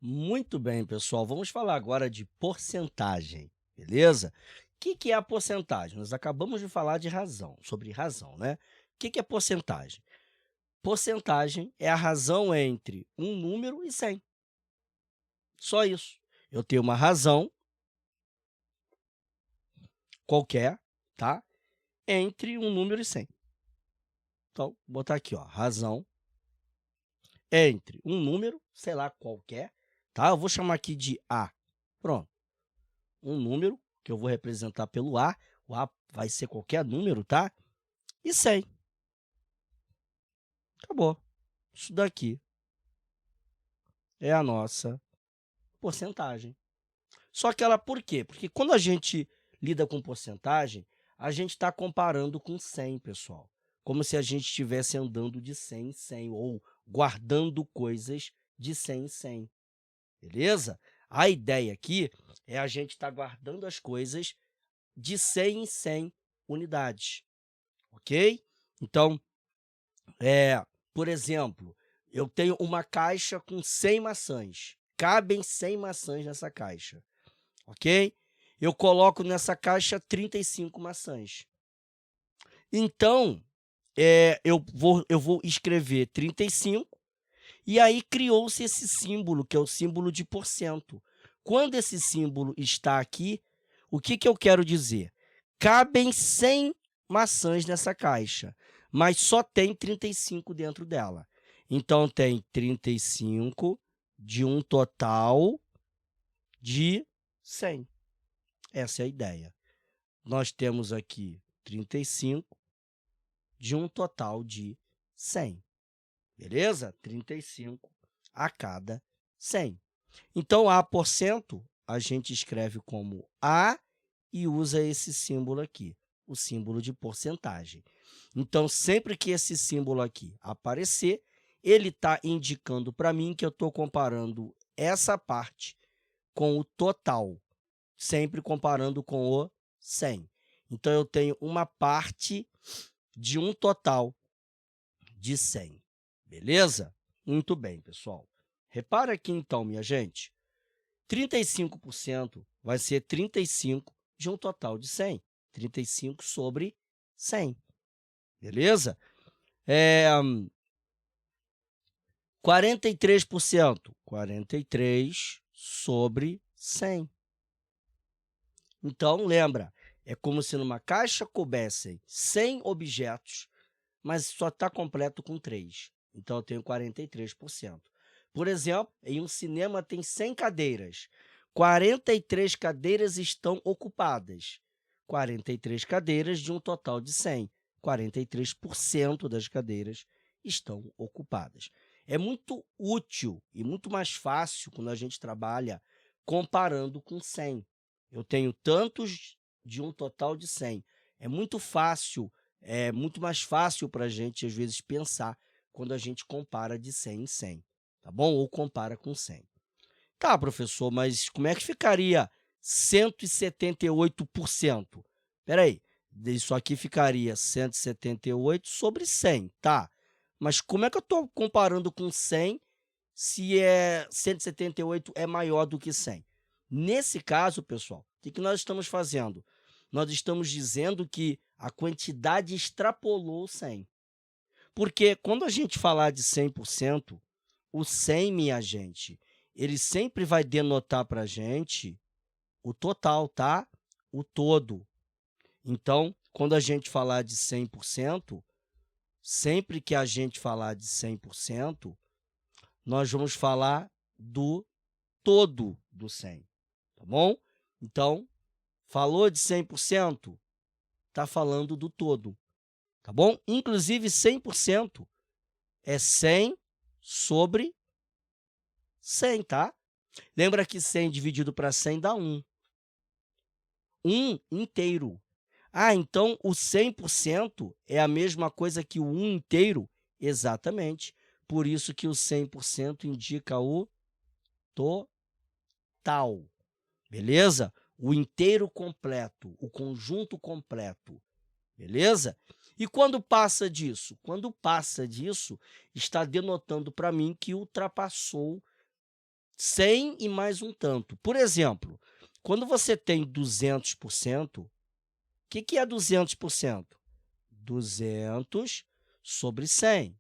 Muito bem, pessoal. Vamos falar agora de porcentagem, beleza? O que é a porcentagem? Nós acabamos de falar de razão, sobre razão, né? O que é porcentagem? Porcentagem é a razão entre um número e 100. Só isso. Eu tenho uma razão qualquer, tá? Entre um número e 100. Então, vou botar aqui, ó, razão entre um número, sei lá, qualquer, tá? Eu vou chamar aqui de A. Pronto. Um número que eu vou representar pelo A. O A vai ser qualquer número, tá? E 100. Acabou. Isso daqui é a nossa porcentagem. Só que ela por quê? Porque quando a gente lida com porcentagem, a gente está comparando com 100, pessoal. Como se a gente estivesse andando de 100 em 100 ou guardando coisas de 100 em 100, beleza? A ideia aqui é a gente estar guardando as coisas de 100 em 100 unidades, ok? Então, por exemplo, eu tenho uma caixa com 100 maçãs. Cabem 100 maçãs nessa caixa, ok? Eu coloco nessa caixa 35 maçãs. Então, eu vou escrever 35 e aí criou-se esse símbolo, que é o símbolo de porcento. Quando esse símbolo está aqui, o que eu quero dizer? Cabem 100 maçãs nessa caixa, mas só tem 35 dentro dela. Então, tem 35 de um total de 100. Essa é a ideia. Nós temos aqui 35 de um total de 100. Beleza? 35 a cada 100. Então, A por cento, a gente escreve como A e usa esse símbolo aqui, o símbolo de porcentagem. Então, sempre que esse símbolo aqui aparecer, ele está indicando para mim que eu estou comparando essa parte com o total, sempre comparando com o 100. Então, eu tenho uma parte de um total de 100. Beleza? Muito bem, pessoal. Repara aqui, então, minha gente. 35% vai ser 35 de um total de 100. 35 sobre 100. Beleza? 43%. 43 sobre 100. Então, lembra, é como se numa caixa coubessem 100 objetos, mas só está completo com 3. Então, eu tenho 43%. Por exemplo, em um cinema tem 100 cadeiras. 43 cadeiras estão ocupadas. 43 cadeiras de um total de 100. 43% das cadeiras estão ocupadas. É muito útil e muito mais fácil quando a gente trabalha comparando com 100. Eu tenho tantos de um total de 100. É muito fácil, é muito mais fácil para a gente, às vezes, pensar quando a gente compara de 100 em 100, tá bom? Ou compara com 100. Tá, professor, mas como é que ficaria 178%? Espera aí, isso aqui ficaria 178 sobre 100, tá? Mas como é que eu estou comparando com 100 se 178 é maior do que 100? Nesse caso, pessoal, o que nós estamos fazendo? Nós estamos dizendo que a quantidade extrapolou 100. Porque quando a gente falar de 100%, o 100, minha gente, ele sempre vai denotar para a gente o total, tá? O todo. Então, quando a gente falar de 100%, sempre que a gente falar de 100%, nós vamos falar do todo do 100, tá bom? Então, falou de 100%, está falando do todo, tá bom? Inclusive, 100% é 100 sobre 100, tá? Lembra que 100 dividido para 100 dá 1. 1 inteiro. Ah, então o 100% é a mesma coisa que o 1 inteiro? Exatamente. Por isso que o 100% indica o total. Beleza? O inteiro completo, o conjunto completo. Beleza? E quando passa disso? Quando passa disso, está denotando para mim que ultrapassou 100 e mais um tanto. Por exemplo, quando você tem 200%, o que é 200%? 200 sobre 100.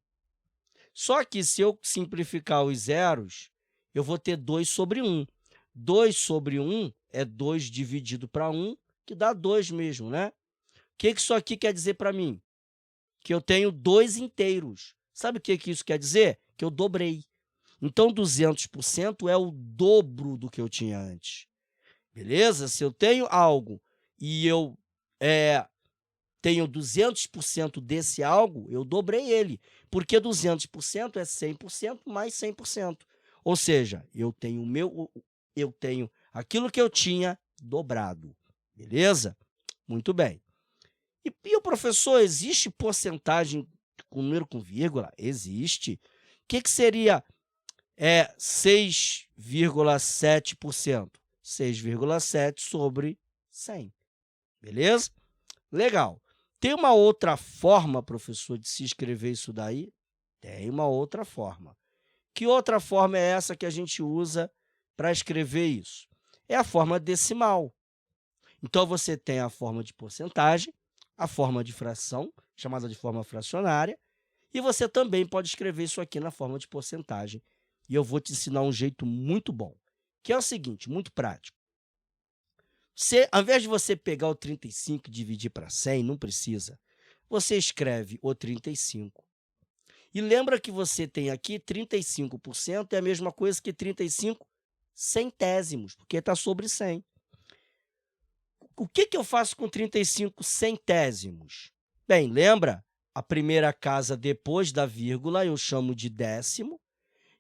Só que se eu simplificar os zeros, eu vou ter 2 sobre 1. 2 sobre 1 é 2 dividido para 1, que dá 2 mesmo, né? O que isso aqui quer dizer para mim? Que eu tenho 2 inteiros. Sabe o que isso quer dizer? Que eu dobrei. Então, 200% é o dobro do que eu tinha antes. Beleza? Se eu tenho algo e eu tenho 200% desse algo, eu dobrei ele, porque 200% é 100% mais 100%. Ou seja, eu tenho aquilo que eu tinha dobrado. Beleza? Muito bem. E o professor, existe porcentagem com número com vírgula? Existe. O que seria 6,7%? 6,7 sobre 100. Beleza? Legal. Tem uma outra forma, professor, de se escrever isso daí? Tem uma outra forma. Que outra forma é essa que a gente usa para escrever isso? É a forma decimal. Então, você tem a forma de porcentagem, a forma de fração, chamada de forma fracionária, e você também pode escrever isso aqui na forma de porcentagem. E eu vou te ensinar um jeito muito bom, que é o seguinte, muito prático. Ao invés de você pegar o 35 e dividir para 100, não precisa. Você escreve o 35. E lembra que você tem aqui 35% é a mesma coisa que 35 centésimos, porque está sobre 100. O que eu faço com 35 centésimos? Bem, lembra? A primeira casa depois da vírgula eu chamo de décimo,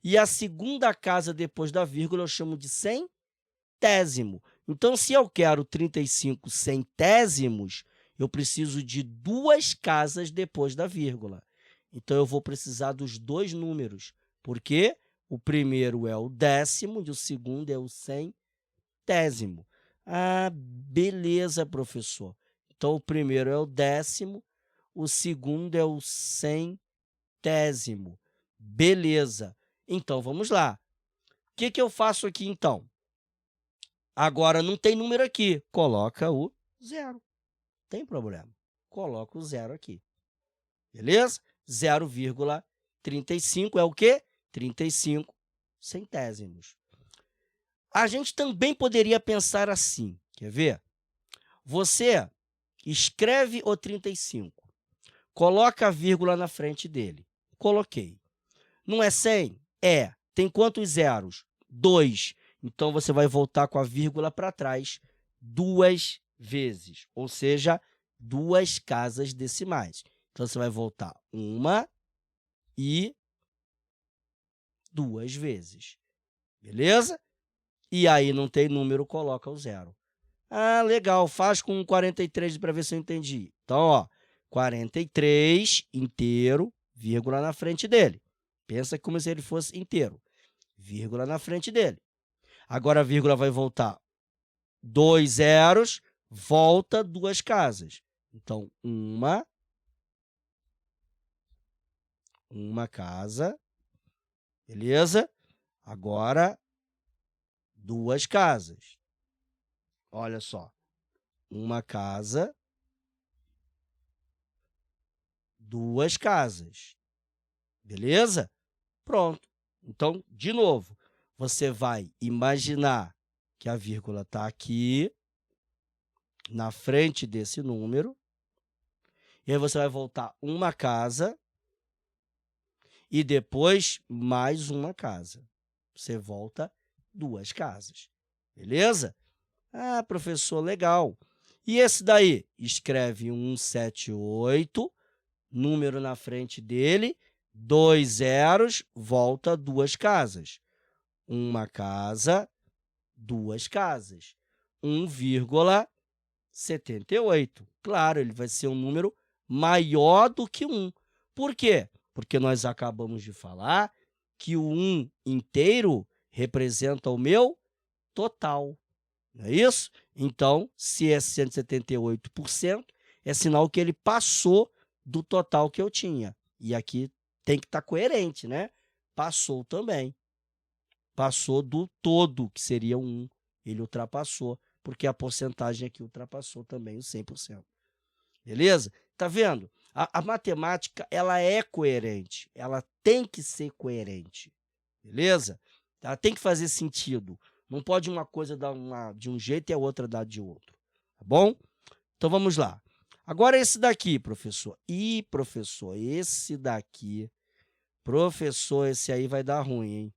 e a segunda casa depois da vírgula eu chamo de centésimo. Então, se eu quero 35 centésimos, eu preciso de 2 casas depois da vírgula. Então, eu vou precisar dos 2 números, porque o primeiro é o décimo e o segundo é o centésimo. Ah, beleza, professor. Então, o primeiro é o décimo, o segundo é o centésimo. Beleza. Então, vamos lá. O que eu faço aqui, então? Agora, não tem número aqui. Coloca o zero. Tem problema. Coloca o zero aqui. Beleza? 0,35 é o quê? 35 centésimos. A gente também poderia pensar assim. Quer ver? Você escreve o 35. Coloca a vírgula na frente dele. Coloquei. Não é 100? É. Tem quantos zeros? 2. Então, você vai voltar com a vírgula para trás 2 vezes, ou seja, 2 casas decimais. Então, você vai voltar 1 e 2 vezes. Beleza? E aí, não tem número, coloca o zero. Ah, legal. Faz com 43 para ver se eu entendi. Então, ó, 43 inteiro, vírgula na frente dele. Pensa como se ele fosse inteiro. Vírgula na frente dele. Agora, a vírgula vai voltar 2 zeros, volta 2 casas. Então, uma casa, beleza? Agora, 2 casas. Olha só, uma casa, 2 casas, beleza? Pronto. Então, de novo, você vai imaginar que a vírgula está aqui, na frente desse número, e aí você vai voltar uma casa e depois mais uma casa. Você volta 2 casas, beleza? Ah, professor, legal. E esse daí? Escreve 178, número na frente dele, 2 zeros, volta 2 casas. Uma casa, 2 casas. 1,78. Claro, ele vai ser um número maior do que 1. Por quê? Porque nós acabamos de falar que o 1 inteiro representa o meu total. Não é isso? Então, se é 178%, é sinal que ele passou do total que eu tinha. E aqui tem que estar coerente, né? Passou também. passou do todo, que seria 1. Ele ultrapassou, porque a porcentagem aqui ultrapassou também os 100%. Beleza? Tá vendo? A matemática, ela é coerente. Ela tem que ser coerente. Beleza? Ela tem que fazer sentido. Não pode uma coisa dar de um jeito e a outra dar de outro. Tá bom? Então, vamos lá. Agora, esse daqui, professor. Ih, professor, esse daqui. Professor, esse aí vai dar ruim, hein?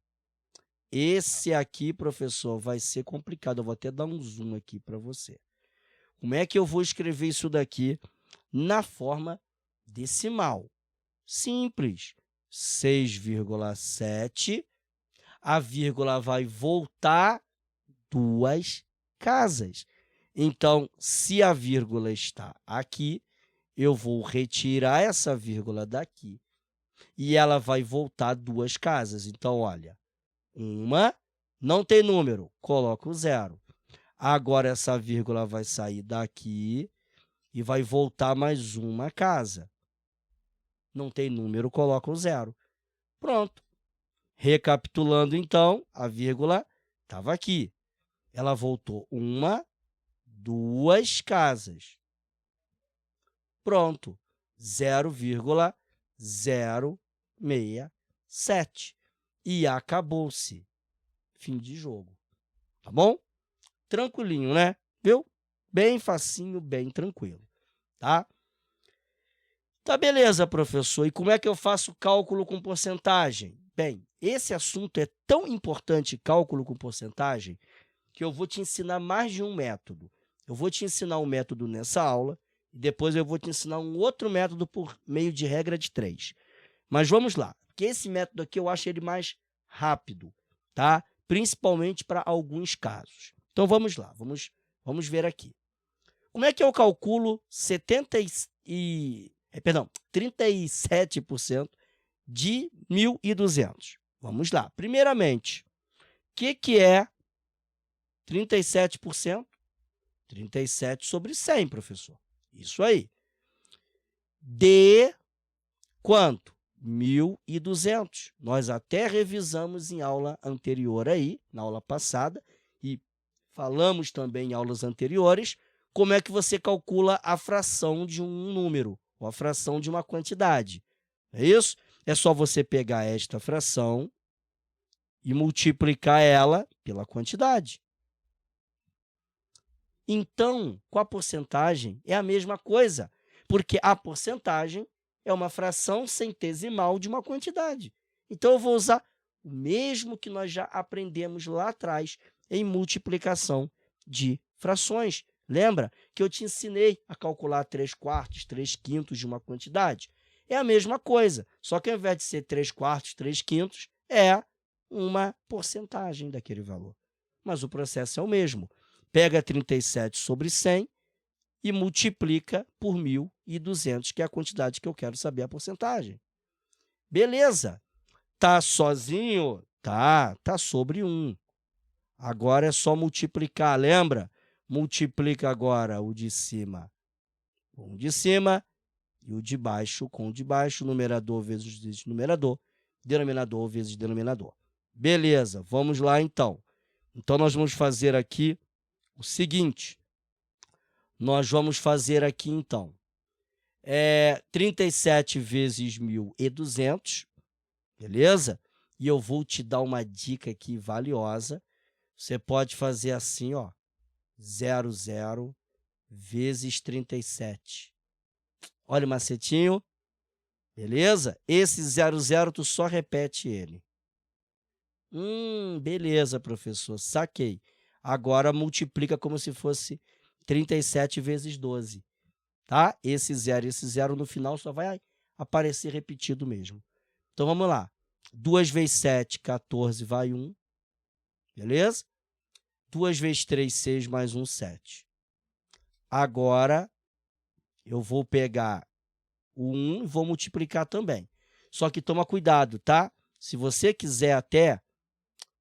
Esse aqui, professor, vai ser complicado. Eu vou até dar um zoom aqui para você. Como é que eu vou escrever isso daqui na forma decimal? Simples. 6,7. A vírgula vai voltar 2 casas. Então, se a vírgula está aqui, eu vou retirar essa vírgula daqui e ela vai voltar 2 casas. Então, olha, uma, não tem número, coloca o 0. Agora, essa vírgula vai sair daqui e vai voltar mais uma casa. Não tem número, coloca o 0. Pronto. Recapitulando, então, a vírgula estava aqui. Ela voltou 1, 2 casas. Pronto. 0,067. E acabou-se. Fim de jogo. Tá bom? Tranquilinho, né? Viu? Bem facinho, bem tranquilo. Tá? Tá, beleza, professor. E como é que eu faço cálculo com porcentagem? Bem, esse assunto é tão importante, cálculo com porcentagem, que eu vou te ensinar mais de um método. Eu vou te ensinar um método nessa aula e depois eu vou te ensinar um outro método por meio de regra de 3. Mas vamos lá, porque esse método aqui eu acho ele mais rápido, tá? Principalmente para alguns casos. Então, vamos lá, vamos ver aqui. Como é que eu calculo 37% de 1.200? Vamos lá. Primeiramente, o que é 37%? 37 sobre 100, professor. Isso aí. De quanto? 1.200. Nós até revisamos em aula anterior aí, na aula passada, e falamos também em aulas anteriores, como é que você calcula a fração de um número, ou a fração de uma quantidade. É isso? É só você pegar esta fração e multiplicar ela pela quantidade. Então, com a porcentagem, é a mesma coisa, porque a porcentagem é uma fração centesimal de uma quantidade. Então, eu vou usar o mesmo que nós já aprendemos lá atrás em multiplicação de frações. Lembra que eu te ensinei a calcular 3/4, 3/5 de uma quantidade? É a mesma coisa, só que ao invés de ser 3/4, 3/5, é uma porcentagem daquele valor. Mas o processo é o mesmo. Pega 37 sobre 100 e multiplica por 1.200, que é a quantidade que eu quero saber a porcentagem. Beleza. Tá sozinho? Tá sobre 1. Agora é só multiplicar, lembra? Multiplica agora o de cima com o de cima e o de baixo com o de baixo, numerador vezes numerador, denominador vezes denominador. Beleza, vamos lá então. Então, nós vamos fazer aqui o seguinte. Nós vamos fazer aqui, então, 37 vezes 1.200, beleza? E eu vou te dar uma dica aqui valiosa. Você pode fazer assim, ó, 00 vezes 37. Olha o macetinho, beleza? Esse 00, tu só repete ele. Beleza, professor, saquei. Agora, multiplica como se fosse 37 vezes 12, tá? Esse 0 no final só vai aparecer repetido mesmo. Então, vamos lá. 2 vezes 7, 14, vai 1, beleza? 2 vezes 3, 6, mais 1, 7. Agora, eu vou pegar o 1 e vou multiplicar também. Só que toma cuidado, tá? Se você quiser até,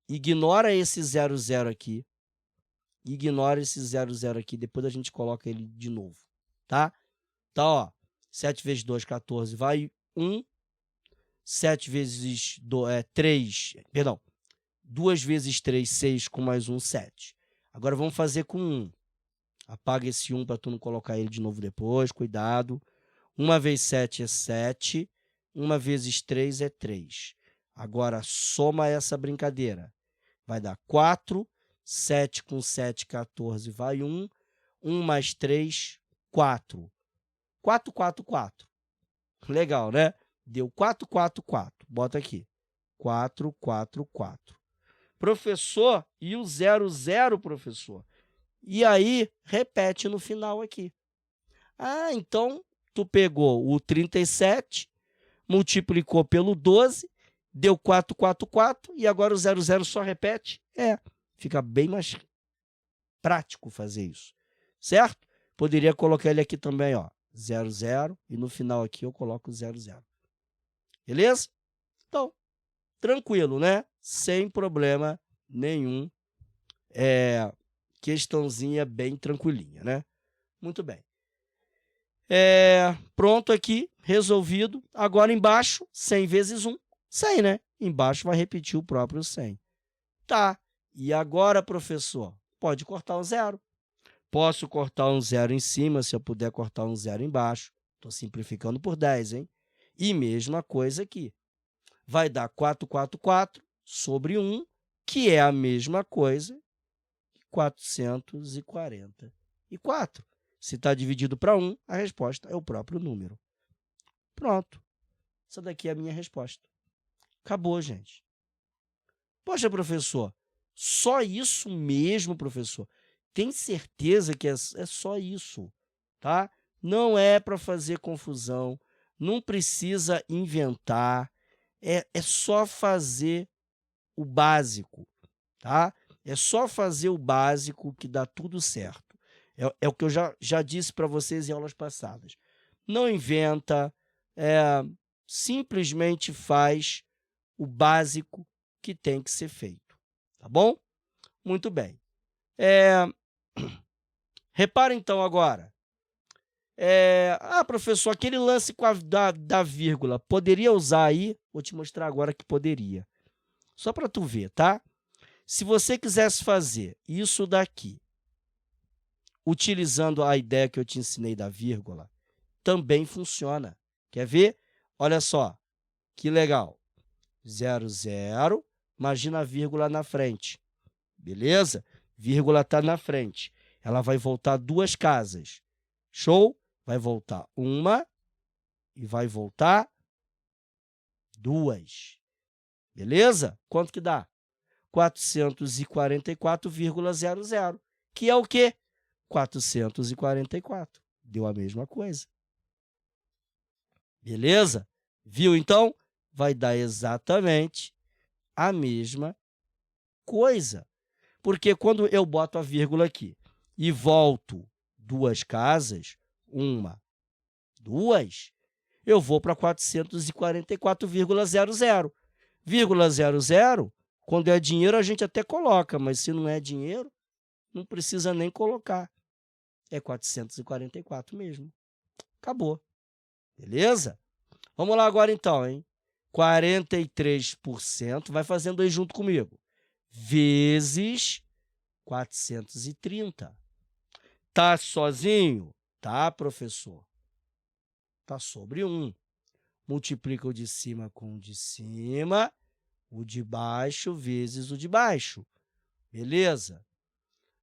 ignora esse 00 aqui. Ignora esse 00 aqui, depois a gente coloca ele de novo, tá? Então, ó, 7 vezes 2, 14, vai 1. 7 vezes 3, perdão, 2 vezes 3, 6, com mais 1, 7. Agora vamos fazer com 1. Apaga esse 1 para tu não colocar ele de novo depois, cuidado. 1 vezes 7 é 7, 1 vezes 3 é 3. Agora soma essa brincadeira. Vai dar 4, 7 com 7, 14, vai 1. 1 mais 3, 4. 4, 4, 4. Legal, né? Deu 4, 4, 4. Bota aqui. 4, 4, 4. Professor, e o 0, 0, professor? E aí, repete no final aqui. Ah, então, tu pegou o 37, multiplicou pelo 12, deu 4, 4, 4, e agora o 0, 0 só repete? Fica bem mais prático fazer isso, certo? Poderia colocar ele aqui também, ó, 0, 0, e no final aqui eu coloco 0, 0. Beleza? Então, tranquilo, né? Sem problema nenhum. Questãozinha bem tranquilinha, né? Muito bem. Pronto aqui, resolvido. Agora embaixo, 100 vezes 1, 100, né? Embaixo vai repetir o próprio 100. Tá. E agora, professor? Pode cortar um 0. Posso cortar um 0 em cima, se eu puder cortar um 0 embaixo. Estou simplificando por 10, hein? E mesma coisa aqui. Vai dar 4, 4, 4 sobre 1, que é a mesma coisa que 444. Se está dividido para 1, a resposta é o próprio número. Pronto. Essa daqui é a minha resposta. Acabou, gente. Poxa, professor, só isso mesmo, professor? Tem certeza que é só isso, tá? Não é para fazer confusão, não precisa inventar, é só fazer o básico, tá? É só fazer o básico que dá tudo certo. É o que eu já disse para vocês em aulas passadas. Não inventa, simplesmente faz o básico que tem que ser feito, tá bom? Muito bem. Repara então agora. Professor, aquele lance da vírgula, poderia usar aí? Vou te mostrar agora que poderia. Só para tu ver, tá? Se você quisesse fazer isso daqui, utilizando a ideia que eu te ensinei da vírgula, também funciona. Quer ver? Olha só, que legal. 0, 0, imagina a vírgula na frente. Beleza? Vírgula está na frente. Ela vai voltar 2 casas. Show? Vai voltar 1 e vai voltar 2. Beleza? Quanto que dá? 444,00, que é o quê? 444. Deu a mesma coisa. Beleza? Viu, então? Vai dar exatamente a mesma coisa. Porque quando eu boto a vírgula aqui e volto 2 casas, 1, 2, eu vou para 444,00. Vírgula 00, quando é dinheiro, a gente até coloca, mas se não é dinheiro, não precisa nem colocar. É 444 mesmo. Acabou. Beleza? Vamos lá agora, então, hein? 43%, vai fazendo aí junto comigo, vezes 430. Tá sozinho? Tá, professor. Tá sobre 1. Multiplica o de cima com o de cima, o de baixo vezes o de baixo. Beleza?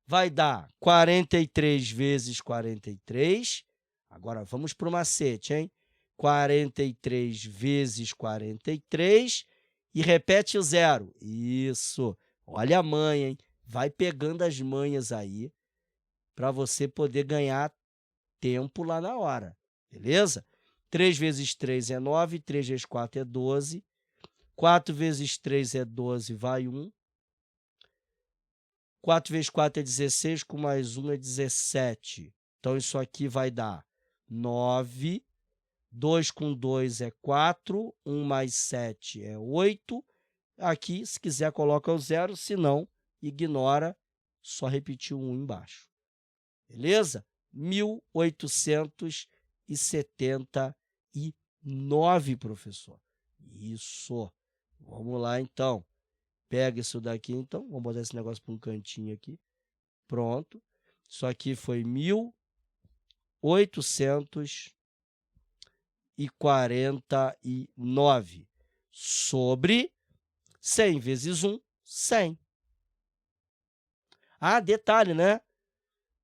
Vai dar 43 vezes 43. Agora, vamos para o macete, hein? 43 vezes 43 e repete o 0. Isso. Olha a manha, hein? Vai pegando as manhas aí para você poder ganhar tempo lá na hora. Beleza? 3 vezes 3 é 9, 3 vezes 4 é 12, 4 vezes 3 é 12, vai 1. 4 vezes 4 é 16, com mais 1 é 17. Então, isso aqui vai dar 9. 2 com 2 é 4. 1 mais 7 é 8. Aqui, se quiser, coloca o 0. Se não, ignora, só repetir o 1 embaixo. Beleza? 1879, professor. Isso. Vamos lá, então. Pega isso daqui, então. Vamos botar esse negócio para um cantinho aqui. Pronto. Isso aqui foi 1.849 sobre 100 vezes 1, 100. Ah, detalhe, né?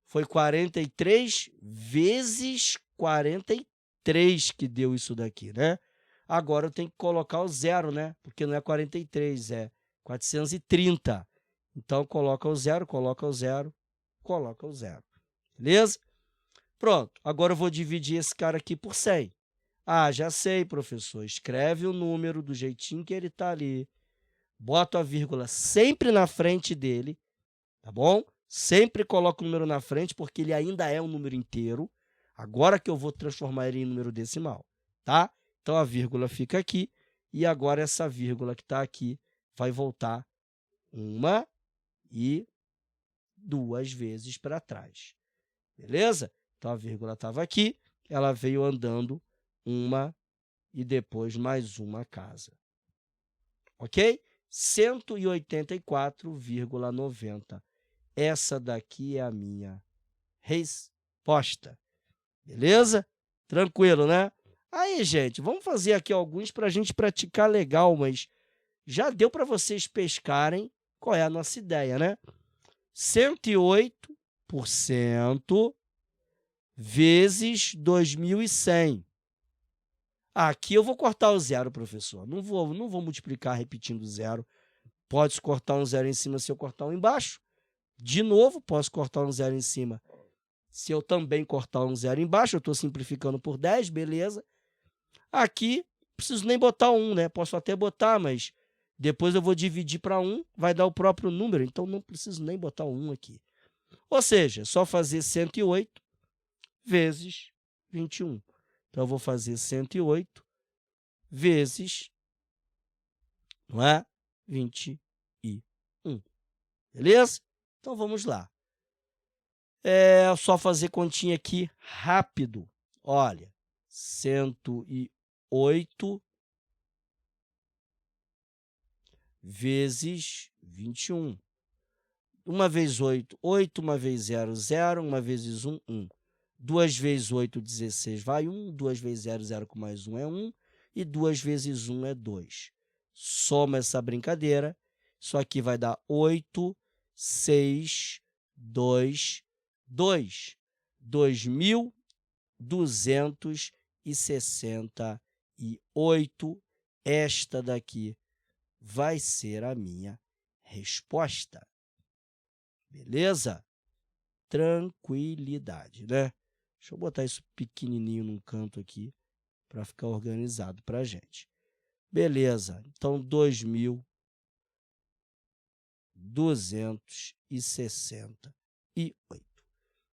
Foi 43 vezes 43 que deu isso daqui, né? Agora eu tenho que colocar o zero, né? Porque não é 43, é 430. Então, coloca o zero, coloca o zero, coloca o zero. Beleza? Pronto. Agora eu vou dividir esse cara aqui por 100. Ah, já sei, professor. Escreve o número do jeitinho que ele está ali. Bota a vírgula sempre na frente dele, tá bom? Sempre coloca o número na frente, porque ele ainda é um número inteiro. Agora que eu vou transformar ele em número decimal, tá? Então, a vírgula fica aqui. E agora essa vírgula que está aqui vai voltar 1 e 2 vezes para trás. Beleza? Então, a vírgula estava aqui. Ela veio andando 1 e depois mais uma casa. Ok? 184,90. Essa daqui é a minha resposta. Beleza? Tranquilo, né? Aí, gente, vamos fazer aqui alguns para a gente praticar legal, mas já deu para vocês pescarem qual é a nossa ideia, né? 108% vezes 2.100. Aqui eu vou cortar o zero, professor. Não vou multiplicar repetindo zero. Pode cortar um zero em cima se eu cortar um embaixo. De novo, posso cortar um zero em cima. Se eu também cortar um zero embaixo, eu estou simplificando por 10, beleza. Aqui, não preciso nem botar 1, né? Posso até botar, mas depois eu vou dividir para 1, vai dar o próprio número, então não preciso nem botar o 1 aqui. Ou seja, é só fazer 108 vezes 21. Então, eu vou fazer 108 vezes, não é? 21. Beleza? Então, vamos lá. É só fazer continha aqui rápido. Olha, 108 vezes 21. 1 vezes 8, 8. 1 vezes 0, 0. 1 vezes 1, 1. 2 vezes 8, 16, vai 1. 2 vezes 0, 0 com mais 1 é 1. E 2 vezes 1 é 2. Soma essa brincadeira. Isso aqui vai dar 8, 6, 2, 2. 2.268. Esta daqui vai ser a minha resposta. Beleza? Tranquilidade, né? Deixa eu botar isso pequenininho num canto aqui para ficar organizado para a gente. Beleza. Então, 2.268.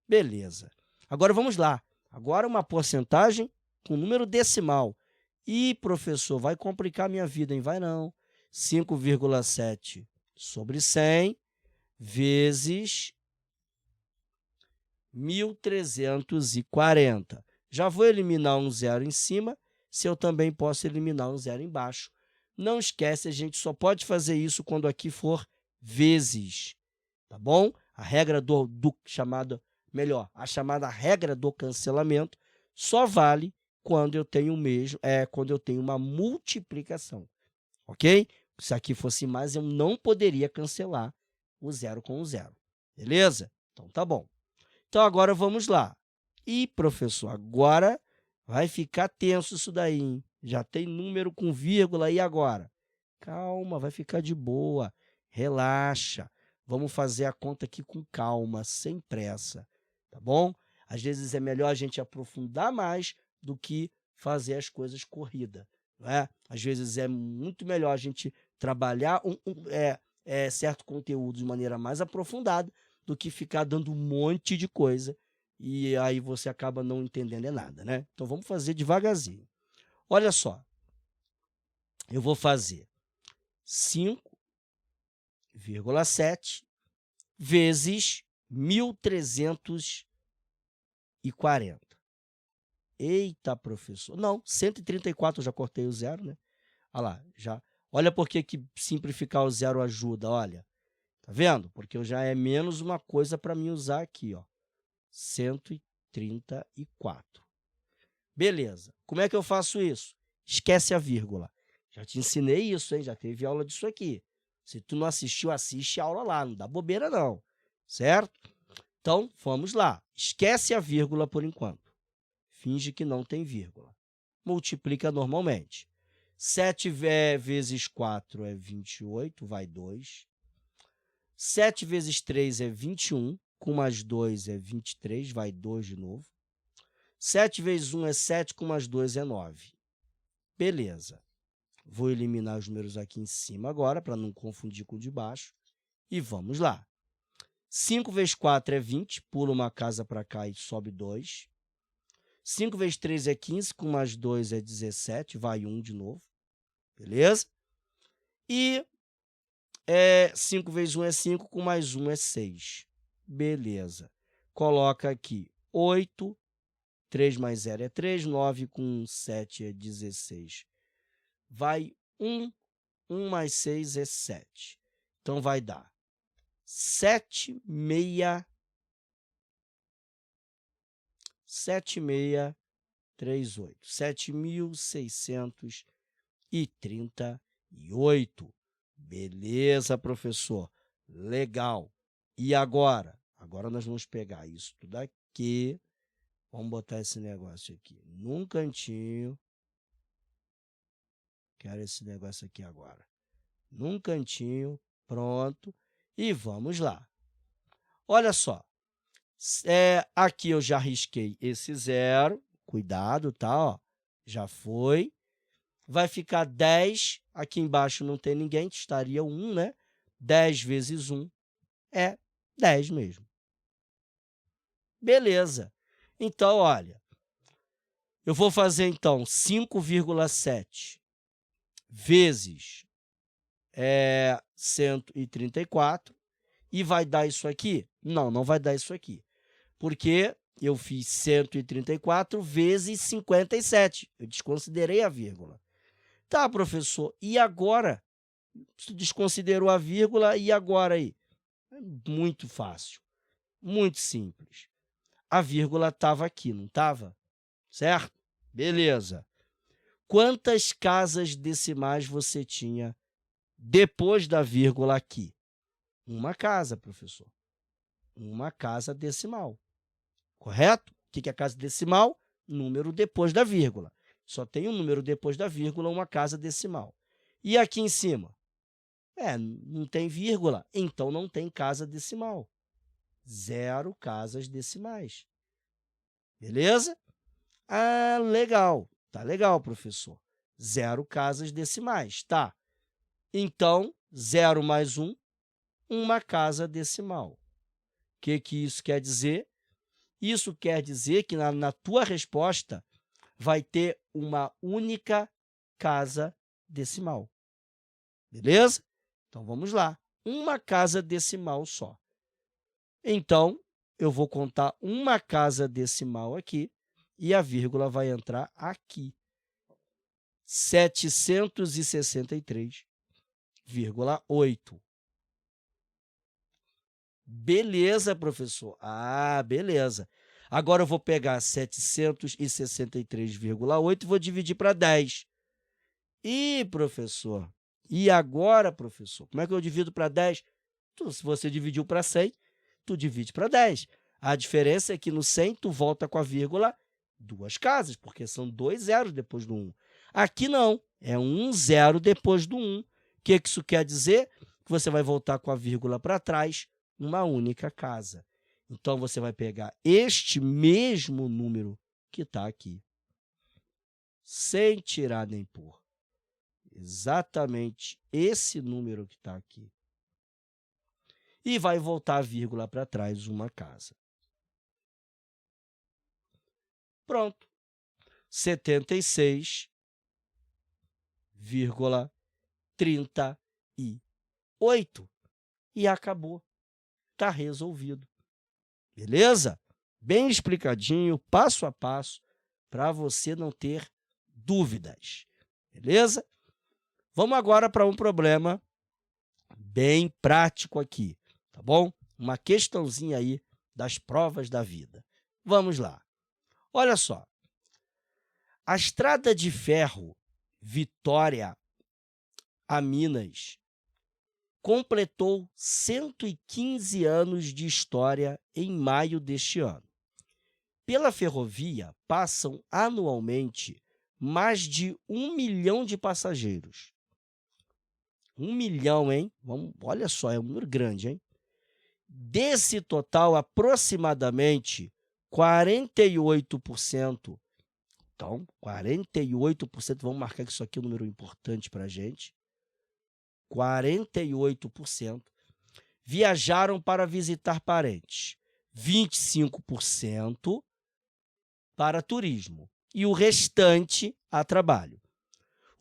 Beleza. Agora, vamos lá. Agora, uma porcentagem com número decimal. Ih, professor, vai complicar a minha vida, hein? Vai não. 5,7 sobre 100 vezes 1.340. Já vou eliminar um zero em cima, se eu também posso eliminar um zero embaixo. Não esquece, a gente só pode fazer isso quando aqui for vezes, tá bom? A regra a chamada regra do cancelamento só vale quando eu tenho quando eu tenho uma multiplicação, ok? Se aqui fosse mais, eu não poderia cancelar o zero com o zero, beleza? Então, tá bom. Então, agora vamos lá. Ih, professor, agora vai ficar tenso isso daí, hein? Já tem número com vírgula, e agora? Calma, vai ficar de boa, relaxa. Vamos fazer a conta aqui com calma, sem pressa, tá bom? Às vezes é melhor a gente aprofundar mais do que fazer as coisas corridas, não é? Às vezes é muito melhor a gente trabalhar certo conteúdo de maneira mais aprofundada do que ficar dando um monte de coisa e aí você acaba não entendendo nada, né? Então, vamos fazer devagarzinho. Olha só, eu vou fazer 5,7 vezes 1.340. Eita, professor. Não, 134, eu já cortei o zero, né? Olha lá, já. Olha por que simplificar o zero ajuda, olha. Tá vendo? Porque eu já é menos uma coisa para mim usar aqui, ó. 134. Beleza. Como é que eu faço isso? Esquece a vírgula. Já te ensinei isso, hein? Já teve aula disso aqui. Se tu não assistiu, assiste a aula lá. Não dá bobeira, não. Certo? Então, vamos lá. Esquece a vírgula por enquanto. Finge que não tem vírgula. Multiplica normalmente. 7 vezes 4 é 28, vai 2. 7 vezes 3 é 21, com mais 2 é 23, vai 2 de novo. 7 vezes 1 é 7, com mais 2 é 9. Beleza. Vou eliminar os números aqui em cima agora, para não confundir com o de baixo. E vamos lá. 5 vezes 4 é 20, pula uma casa para cá e sobe 2. 5 vezes 3 é 15, com mais 2 é 17, vai 1 de novo. Beleza? E 5 vezes 1 é 5, com mais 1 é 6. Beleza. Coloca aqui 8, 3 mais 0 é 3, 9 com 7 é 16. Vai 1, 1 mais 6 é 7. Então, vai dar 7.638. 7.638. Beleza, professor. Legal. E agora? Agora nós vamos pegar isso tudo aqui. Vamos botar esse negócio aqui num cantinho. Quero esse negócio aqui agora. Num cantinho. Pronto. E vamos lá. Olha só. Aqui eu já risquei esse zero. Cuidado, tá? Ó, já foi. Vai ficar 10. Aqui embaixo não tem ninguém, estaria 1, né? 10 vezes 1 é 10 mesmo. Beleza. Então, olha, eu vou fazer, então, 5,7 vezes 134 e vai dar isso aqui? Não, não vai dar isso aqui, porque eu fiz 134 vezes 57. Eu desconsiderei a vírgula. Tá, professor, e agora? Você desconsiderou a vírgula, e agora aí? É muito fácil, muito simples. A vírgula estava aqui, não estava? Certo? Beleza. Quantas casas decimais você tinha depois da vírgula aqui? Uma casa, professor. Uma casa decimal. Correto? O que é casa decimal? Número depois da vírgula. Só tem um número depois da vírgula, uma casa decimal. E aqui em cima? Não tem vírgula, então não tem casa decimal. 0 casas decimais. Beleza? Ah, legal. Tá legal, professor. 0 casas decimais, tá? Então, 0 mais 1, uma casa decimal. O que isso quer dizer? Isso quer dizer que na tua resposta vai ter uma única casa decimal. Beleza? Então, vamos lá. Uma casa decimal só. Então, eu vou contar uma casa decimal aqui e a vírgula vai entrar aqui. 763,8. Beleza, professor? Ah, beleza. Agora eu vou pegar 763,8 e vou dividir para 10. Ih, professor, e agora, professor? Como é que eu divido para 10? Se você dividiu para 100, tu divide para 10. A diferença é que no 100, tu volta com a vírgula 2 casas, porque são 2 zeros depois do 1. Aqui não, é 1 zero depois do 1. O que isso quer dizer? Que você vai voltar com a vírgula para trás, uma única casa. Então, você vai pegar este mesmo número que está aqui, sem tirar nem pôr. Exatamente esse número que está aqui. E vai voltar a vírgula para trás, uma casa. Pronto. 76,38. E acabou. Está resolvido. Beleza? Bem explicadinho, passo a passo, para você não ter dúvidas. Beleza? Vamos agora para um problema bem prático aqui, tá bom? Uma questãozinha aí das provas da vida. Vamos lá. Olha só. A estrada de ferro Vitória a Minas completou 115 anos de história em maio deste ano. Pela ferrovia passam anualmente mais de 1 milhão de passageiros. 1 milhão, hein? Olha só, é um número grande, hein? Desse total, aproximadamente 48%. Então, 48%, vamos marcar que isso aqui é um número importante para a gente. 48% viajaram para visitar parentes. 25% para turismo e o restante a trabalho.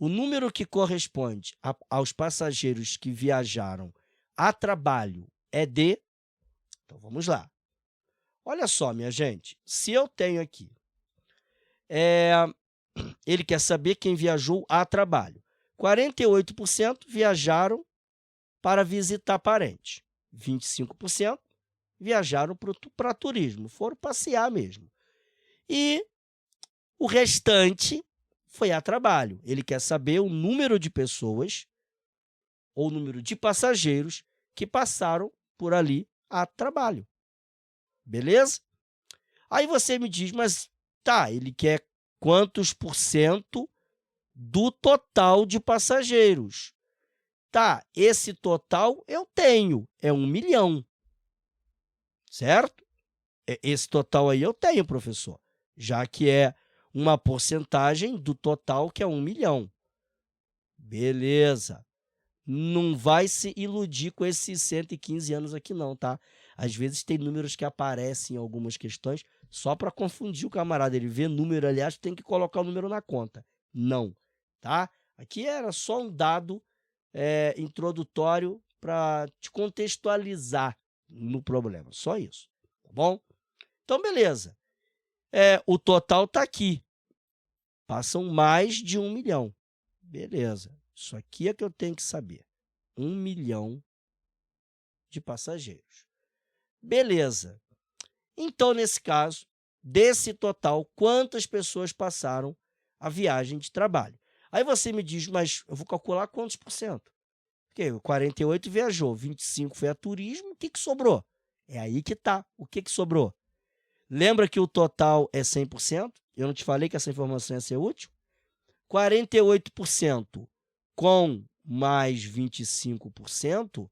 O número que corresponde aos passageiros que viajaram a trabalho é de... Então, vamos lá. Olha só, minha gente, se eu tenho aqui... ele quer saber quem viajou a trabalho. 48% viajaram para visitar parente. 25% viajaram para turismo, foram passear mesmo. E o restante foi a trabalho. Ele quer saber o número de pessoas ou o número de passageiros que passaram por ali a trabalho. Beleza? Aí você me diz, mas tá, ele quer quantos por cento do total de passageiros? Tá, esse total eu tenho, é 1 milhão. Certo? Esse total aí eu tenho, professor, já que é uma porcentagem do total que é 1 milhão. Beleza. Não vai se iludir com esses 115 anos aqui não, tá? Às vezes tem números que aparecem em algumas questões só para confundir o camarada. Ele vê número, aliás, tem que colocar o número na conta. Não, tá? Aqui era só um dado introdutório para te contextualizar no problema. Só isso, tá bom? Então, beleza. O total está aqui. Passam mais de 1 milhão. Beleza. Isso aqui é que eu tenho que saber. 1 milhão de passageiros. Beleza. Então, nesse caso, desse total, quantas pessoas passaram a viagem de trabalho? Aí você me diz, mas eu vou calcular quantos por cento? Porque 48 viajou, 25 foi a turismo, o que sobrou? É aí que está. O que sobrou? Lembra que o total é 100%? Eu não te falei que essa informação ia ser útil? 48% com mais 25%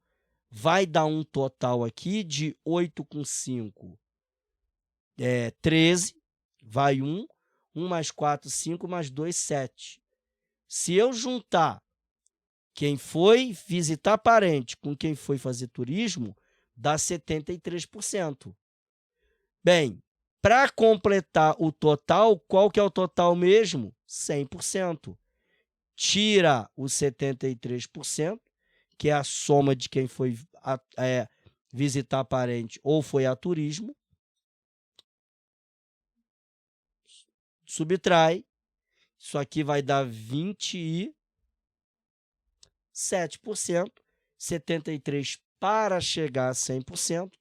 vai dar um total aqui de 8 com 5, 13, vai 1, 1 mais 4, 5, mais 2, 7. Se eu juntar quem foi visitar parente com quem foi fazer turismo, dá 73%. Bem, para completar o total, qual que é o total mesmo? 100%. Tira os 73%, que é a soma de quem foi visitar parente ou foi a turismo. Subtrai. Isso aqui vai dar 27%. 73% para chegar a 100%.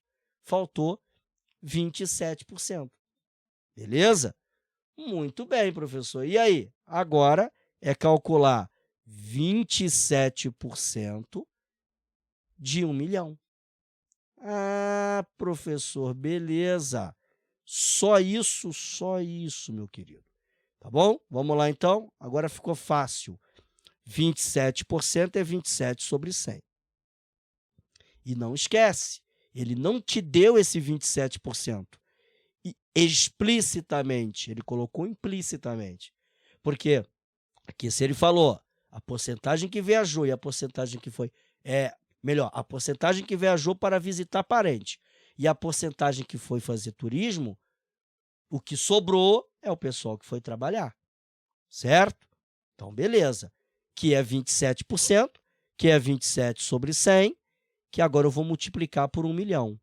Faltou 27%. Beleza? Muito bem, professor. E aí? Agora é calcular 27% de 1 milhão. Ah, professor, beleza. Só isso, meu querido. Tá bom? Vamos lá, então. Agora ficou fácil. 27% é 27 sobre 100. E não esquece, ele não te deu esse 27%. Explicitamente, ele colocou implicitamente. Porque aqui, se ele falou a porcentagem que viajou e a porcentagem que foi... a porcentagem que viajou para visitar parente e a porcentagem que foi fazer turismo, o que sobrou é o pessoal que foi trabalhar. Certo? Então, beleza. Que é 27%, que é 27 sobre 100, que agora eu vou multiplicar por 1 milhão.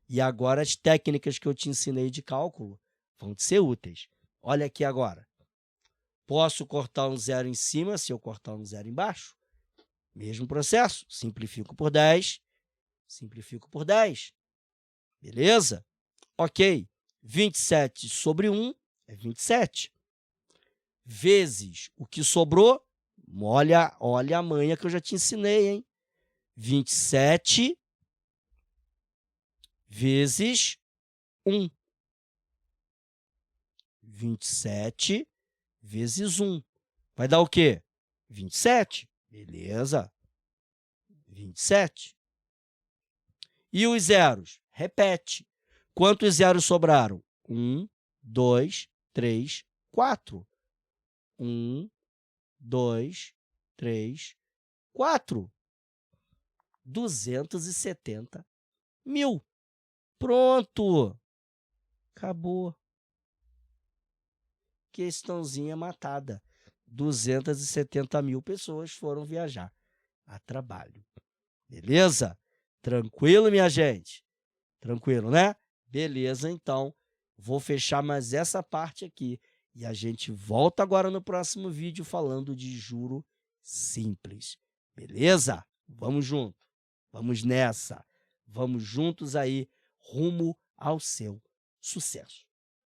E agora as técnicas que eu te ensinei de cálculo vão te ser úteis. Olha aqui agora. Posso cortar um zero em cima se eu cortar um zero embaixo? Mesmo processo. Simplifico por 10. Simplifico por 10. Beleza? Ok. 27 sobre 1 é 27. Vezes o que sobrou. Olha a manha que eu já te ensinei, hein? 27 vezes 1. 27 vezes 1. Vai dar o quê? 27. Beleza. 27. E os zeros? Repete. Quantos zeros sobraram? 1, 2, 3, 4. 1, 2, 3, 4. 270 mil. Pronto. Acabou. Questãozinha matada. 270 mil pessoas foram viajar a trabalho. Beleza? Tranquilo, minha gente? Tranquilo, né? Beleza, então. Vou fechar mais essa parte aqui. E a gente volta agora no próximo vídeo falando de juro simples. Beleza? Vamos junto. Vamos nessa. Vamos juntos aí rumo ao seu sucesso.